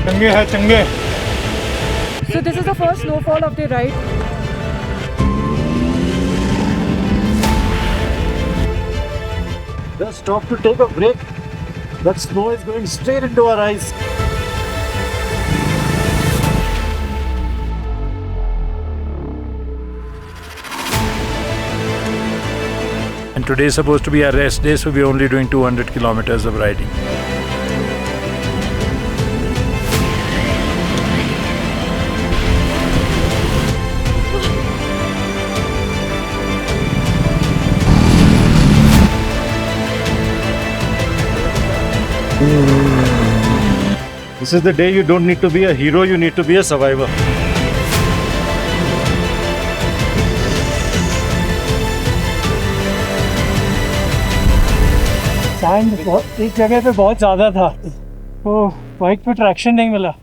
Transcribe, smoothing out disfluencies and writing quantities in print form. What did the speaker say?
चंगे है चंगे. So this is the first snowfall of the ride. Just stop to take a break. That snow is going straight into our eyes. And today is supposed to be our rest day, so we're only doing 200 kilometers of riding. This is the day you don't need to be a hero, you need to be a survivor. Sand एक जगह पे बहुत ज़्यादा था तो bike पे traction नहीं मिला.